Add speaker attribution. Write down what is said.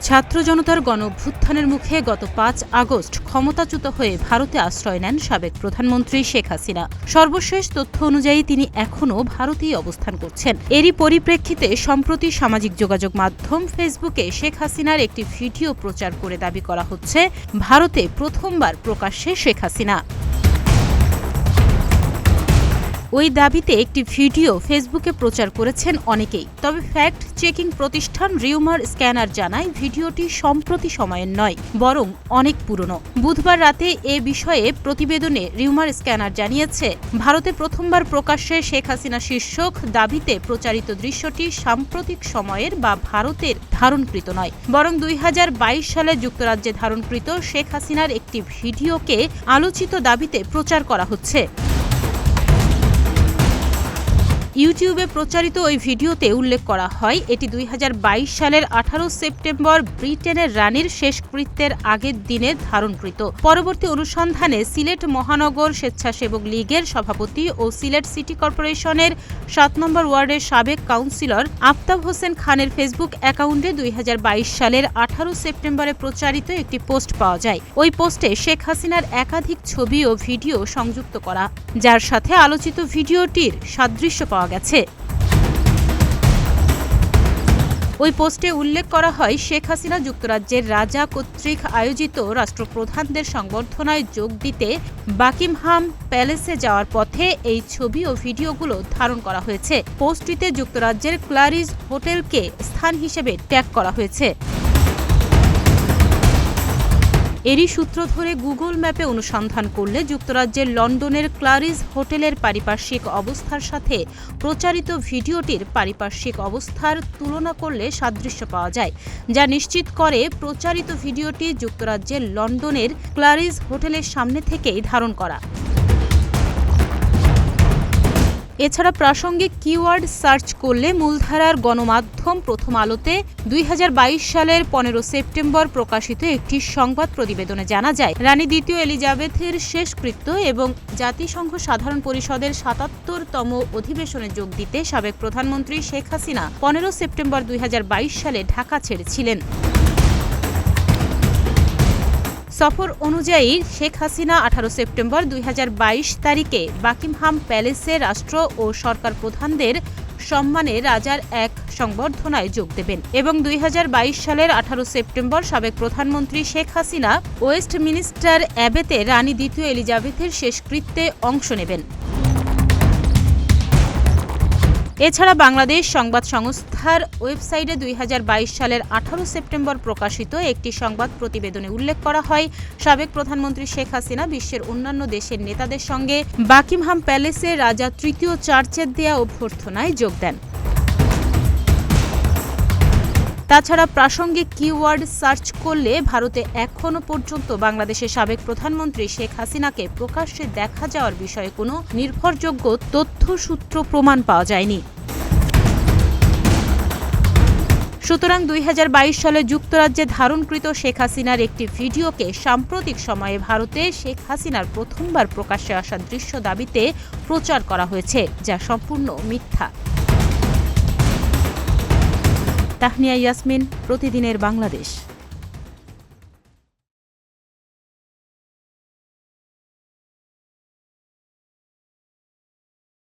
Speaker 1: ছাত্র জনতার গণঅভ্যুত্থানের মুখে গত ৫ আগস্ট ক্ষমতাচ্যুত হয়ে ভারতে আশ্রয় নেন সাবেক প্রধানমন্ত্রী শেখ হাসিনা। সর্বশেষ তথ্য অনুযায়ী তিনি এখনও ভারতেই অবস্থান করছেন। এরই পরিপ্রেক্ষিতে সম্প্রতি সামাজিক যোগাযোগ মাধ্যম ফেসবুকে শেখ হাসিনার একটি ভিডিও প্রচার করে দাবি করা হচ্ছে ভারতে প্রথমবার প্রকাশ্যে শেখ হাসিনা। ওই দাবিতে একটি ভিডিও ফেসবুকে প্রচার করেছেন অনেকেই। তবে ফ্যাক্ট চেকিং প্রতিষ্ঠান রিউমার স্ক্যানার জানায় ভিডিওটি সম্প্রতি সময়ের নয়, বরং অনেক পুরনো। বুধবার রাতে এ বিষয়ে প্রতিবেদনে রিউমার স্ক্যানার জানিয়েছে, ভারতে প্রথমবার প্রকাশ্যে শেখ হাসিনা শীর্ষক দাবিতে প্রচারিত দৃশ্যটি সাম্প্রতিক সময়ের বা ভারতের ধারণকৃত নয়, বরং ২০২২ সালে যুক্তরাজ্যে ধারণকৃত শেখ হাসিনার একটি ভিডিওকে আলোচিত দাবিতে প্রচার করা হচ্ছে। ইউটিউবে প্রচারিত ওই ভিডিওতে উল্লেখ করা হয়, এটি ২০২২ সালের ১৮ সেপ্টেম্বর ব্রিটেনের রানীর শেষকৃত্যের আগের দিনে ধারণকৃত। পরবর্তী অনুসন্ধানে সিলেট মহানগর স্বেচ্ছাসেবক লীগের সভাপতি ও সিলেট সিটি কর্পোরেশনের ৭ নম্বর ওয়ার্ডের সাবেক কাউন্সিলর আফতাব হোসেন খানের ফেসবুক অ্যাকাউন্টে ২০২২ সালের ১৮ সেপ্টেম্বরে প্রচারিত একটি পোস্ট পাওয়া যায়। ওই পোস্টে শেখ হাসিনার একাধিক ছবি ও ভিডিও সংযুক্ত করা, যার সাথে আলোচিত ভিডিওটির সাদৃশ্য পাওয়া গেছে। ওই পোস্টে উল্লেখ করা হয়, শেখ হাসিনা যুক্তরাজ্যের রাজা কর্তৃক আয়োজিত রাষ্ট্রপ্রধানদের সংবর্ধনায় যোগ দিতে বাকিংহাম প্যালেসে যাওয়ার পথে এই ছবি ও ভিডিওগুলো ধারণ করা হয়েছে। পোস্টটিতে যুক্তরাজ্যের ক্লারিজ হোটেলকে স্থান হিসেবে ট্যাগ করা হয়েছে। এরই সূত্র ধরে গুগল ম্যাপে অনুসন্ধান করলে যুক্তরাজ্যের লন্ডনের ক্লারিজ হোটেলের পারিপার্শ্বিক অবস্থার সাথে প্রচারিত ভিডিওটির পারিপার্শ্বিক অবস্থার তুলনা করলে সাদৃশ্য পাওয়া যায়, যা নিশ্চিত করে প্রচারিত ভিডিওটি যুক্তরাজ্যের লন্ডনের ক্লারিজ হোটেলের সামনে থেকেই ধারণ করা। এছাড়া প্রাসঙ্গিক কিওয়ার্ড সার্চ করলে মূলধারার গণমাধ্যম প্রথম আলোতে ২০২২ সালের ১৫ সেপ্টেম্বর প্রকাশিত একটি সংবাদ প্রতিবেদনে জানা যায়, রানী দ্বিতীয় এলিজাবেথের শেষকৃত্য এবং জাতিসংঘ সাধারণ পরিষদের ৭৭তম অধিবেশনে যোগ দিতে সাবেক প্রধানমন্ত্রী শেখ হাসিনা ১৫ সেপ্টেম্বর ২০২২ সালে ঢাকা ছেড়েছিলেন। সফর অনুযায়ী শেখ হাসিনা ১৮ সেপ্টেম্বর ২০২২ তারিখে বাকিংহাম প্যালেসে রাষ্ট্র ও সরকার প্রধানদের সম্মানে রাজার এক সংবর্ধনায় যোগ দেবেন এবং ২০২২ সালের ১৮ সেপ্টেম্বর সাবেক প্রধানমন্ত্রী শেখ হাসিনা ওয়েস্টমিনিস্টার অ্যাবেতে রানী দ্বিতীয় এলিজাবেথের শেষকৃত্যে অংশ নেবেন। এছাড়া বাংলাদেশ সংবাদ সংস্থার ওয়েবসাইটে ২০২২ সালের ১৮ সেপ্টেম্বর প্রকাশিত একটি সংবাদ প্রতিবেদনে উল্লেখ করা হয়, সাবেক প্রধানমন্ত্রী শেখ হাসিনা বিশ্বের অন্যান্য দেশের নেতাদের সঙ্গে বাকিংহাম প্যালেসে রাজা তৃতীয় চার্চের দেয়া অভ্যর্থনায় যোগ দেন। তাছাড়া প্রাসঙ্গিক কিওয়ার্ড সার্চ করলে ভারতে এখনও পর্যন্ত বাংলাদেশের সাবেক প্রধানমন্ত্রী শেখ হাসিনাকে প্রকাশ্যে দেখা যাওয়ার বিষয়ে কোনো নির্ভরযোগ্য তথ্যসূত্র প্রমাণ পাওয়া যায়নি। সুতরাং ২০২২ সালে যুক্তরাজ্যে ধারণকৃত শেখ হাসিনার একটি ভিডিওকে সাম্প্রতিক সময়ে ভারতে শেখ হাসিনার প্রথমবার প্রকাশ্যে আসা দৃশ্য দাবিতে প্রচার করা হয়েছে, যা সম্পূর্ণ মিথ্যা। তাহনিয়া ইয়াসমিন, প্রতিদিনের বাংলাদেশ।